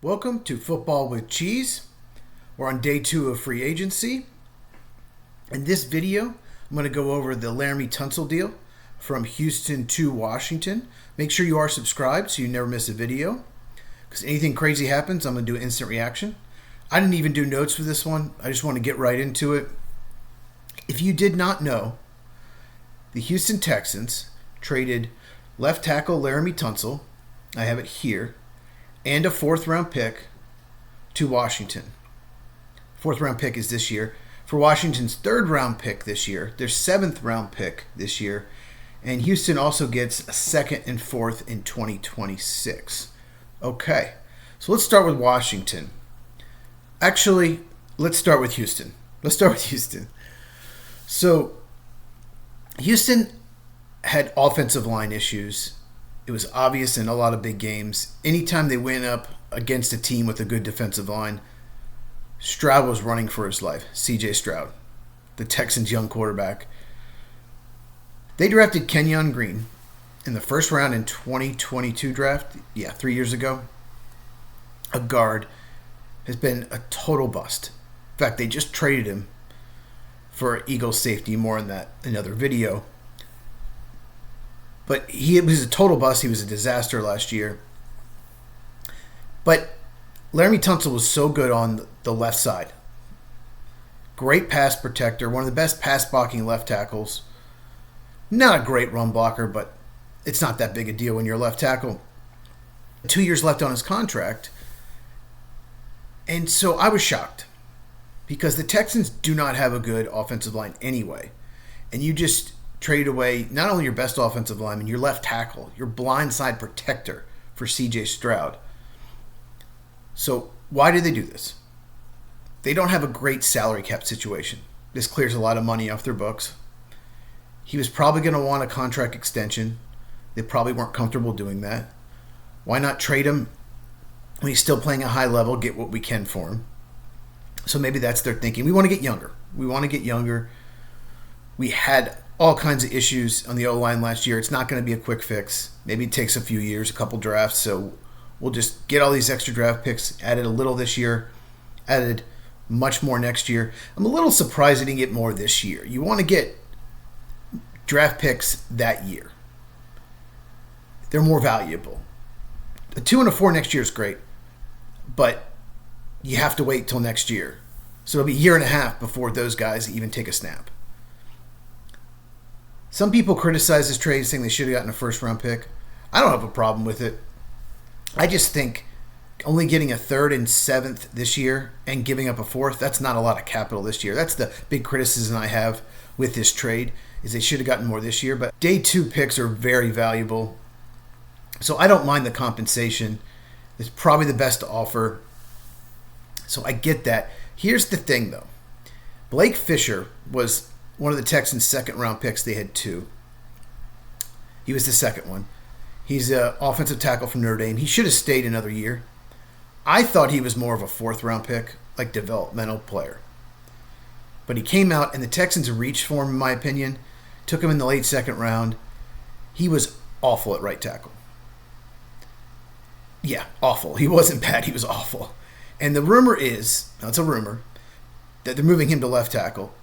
Welcome to Football with Cheese. We're on day 2 of free agency. In this video, I'm going to go over the Laremy Tunsil deal from Houston to Washington. Make sure you are subscribed so you never miss a video, because anything crazy happens, I'm going to do an instant reaction. I didn't even do notes for this one. I just want to get right into it. If you did not know, the Houston Texans traded left tackle Laremy Tunsil, I have it here, and a 4th-round pick to Washington. 4th-round pick is this year. For Washington's 3rd-round pick this year, their 7th-round pick this year, and Houston also gets a 2nd and 4th in 2026. Okay, so let's start with Washington. Actually, let's start with Houston. So, Houston had offensive line issues. It was obvious in a lot of big games. Anytime they went up against a team with a good defensive line, Stroud was running for his life. C.J. Stroud, the Texans' young quarterback. They drafted Kenyon Green in the 1st round in 2022 draft. 3 years ago. A guard. Has been a total bust. In fact, they just traded him for Eagles safety. More on that in another video. But he was a total bust. He was a disaster last year. But Laremy Tunsil was so good on the left side. Great pass protector. One of the best pass blocking left tackles. Not a great run blocker, but it's not that big a deal when you're a left tackle. 2 years left on his contract. And so I was shocked. Because the Texans do not have a good offensive line anyway. And you just trade away not only your best offensive lineman, your left tackle, your blindside protector for C.J. Stroud. So why did they do this? They don't have a great salary cap situation. This clears a lot of money off their books. He was probably going to want a contract extension. They probably weren't comfortable doing that. Why not trade him when he's still playing a high level, get what we can for him? So maybe that's their thinking. We want to get younger. We had all kinds of issues on the O-line last year. It's not going to be a quick fix. Maybe it takes a few years, a couple drafts. So we'll just get all these extra draft picks, added a little this year, added much more next year. I'm a little surprised they didn't get more this year. You want to get draft picks that year. They're more valuable. A 2 and a 4 next year is great, but you have to wait till next year. So it'll be a year and a half before those guys even take a snap. Some people criticize this trade, saying they should have gotten a 1st-round pick. I don't have a problem with it. I just think only getting a 3rd and 7th this year and giving up a 4th, that's not a lot of capital this year. That's the big criticism I have with this trade, is they should have gotten more this year. But day 2 picks are very valuable. So I don't mind the compensation. It's probably the best offer. So I get that. Here's the thing, though. Blake Fisher was one of the Texans' 2nd-round picks. They had 2. He was the 2nd one. He's an offensive tackle from Notre Dame. He should have stayed another year. I thought he was more of a 4th-round pick, like developmental player. But he came out, and the Texans reached for him, in my opinion. Took him in the late 2nd round. He was awful at right tackle. Yeah, awful. He wasn't bad. He was awful. And the rumor is, now it's a rumor, that they're moving him to left tackle.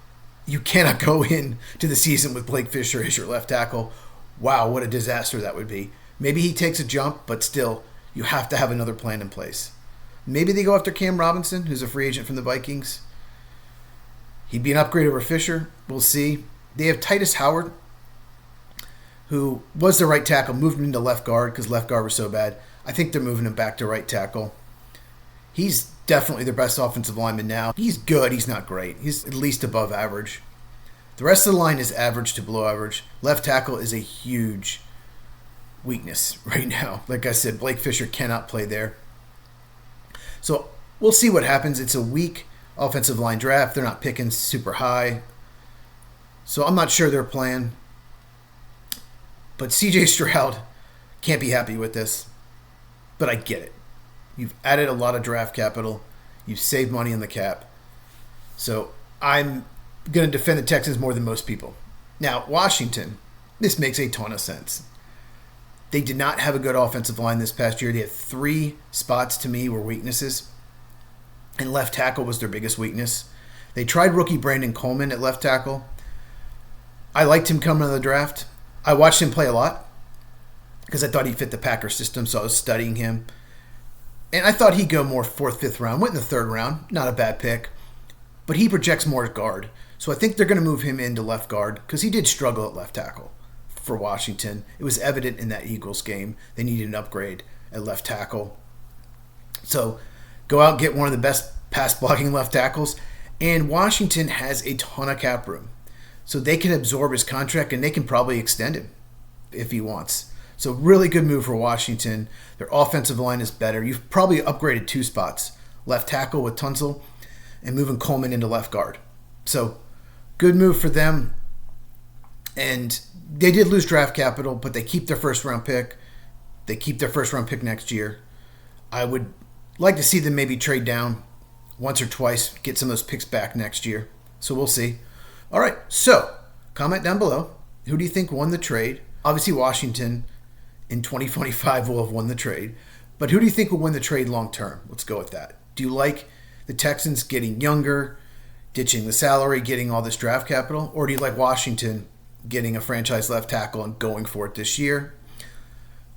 You cannot go into the season with Blake Fisher as your left tackle. Wow, what a disaster that would be. Maybe he takes a jump, but still, you have to have another plan in place. Maybe they go after Cam Robinson, who's a free agent from the Vikings. He'd be an upgrade over Fisher. We'll see. They have Titus Howard, who was the right tackle, moved him into left guard because left guard was so bad. I think they're moving him back to right tackle. He's definitely their best offensive lineman now. He's good. He's not great. He's at least above average. The rest of the line is average to below average. Left tackle is a huge weakness right now. Like I said, Blake Fisher cannot play there. So we'll see what happens. It's a weak offensive line draft. They're not picking super high. So I'm not sure their plan. But C.J. Stroud can't be happy with this. But I get it. You've added a lot of draft capital. You've saved money on the cap. So I'm going to defend the Texans more than most people. Now, Washington, this makes a ton of sense. They did not have a good offensive line this past year. They had 3 spots to me were weaknesses, and left tackle was their biggest weakness. They tried rookie Brandon Coleman at left tackle. I liked him coming to the draft. I watched him play a lot because I thought he fit the Packers system, so I was studying him. And I thought he'd go more 4th, 5th round. Went in the 3rd round. Not a bad pick. But he projects more at guard. So I think they're going to move him into left guard because he did struggle at left tackle for Washington. It was evident in that Eagles game. They needed an upgrade at left tackle. So go out and get one of the best pass blocking left tackles. And Washington has a ton of cap room. So they can absorb his contract and they can probably extend him if he wants. So really good move for Washington. Their offensive line is better. You've probably upgraded 2 spots. Left tackle with Tunsil and moving Coleman into left guard. So good move for them. And they did lose draft capital, but they keep their 1st round pick. They keep their 1st round pick next year. I would like to see them maybe trade down once or twice, get some of those picks back next year. So we'll see. All right, so comment down below. Who do you think won the trade? Obviously, Washington in 2025 will have won the trade. But who do you think will win the trade long term? Let's go with that. Do you like the Texans getting younger, ditching the salary, getting all this draft capital? Or do you like Washington getting a franchise left tackle and going for it this year?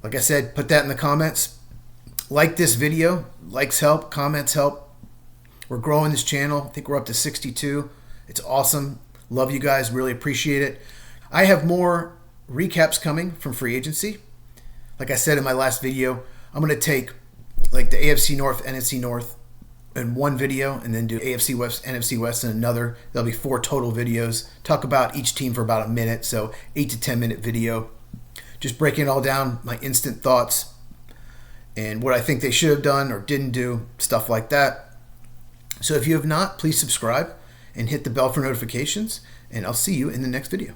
Like I said, put that in the comments. Like this video. Likes help. Comments help. We're growing this channel. I think we're up to 62. It's awesome. Love you guys. Really appreciate it. I have more recaps coming from free agency. Like I said in my last video, I'm going to take like the AFC North, NFC North in one video and then do AFC West, NFC West in another. There'll be 4 total videos. Talk about each team for about a minute, so 8 to 10 minute video. Just breaking it all down, my instant thoughts and what I think they should have done or didn't do, stuff like that. So if you have not, please subscribe and hit the bell for notifications, and I'll see you in the next video.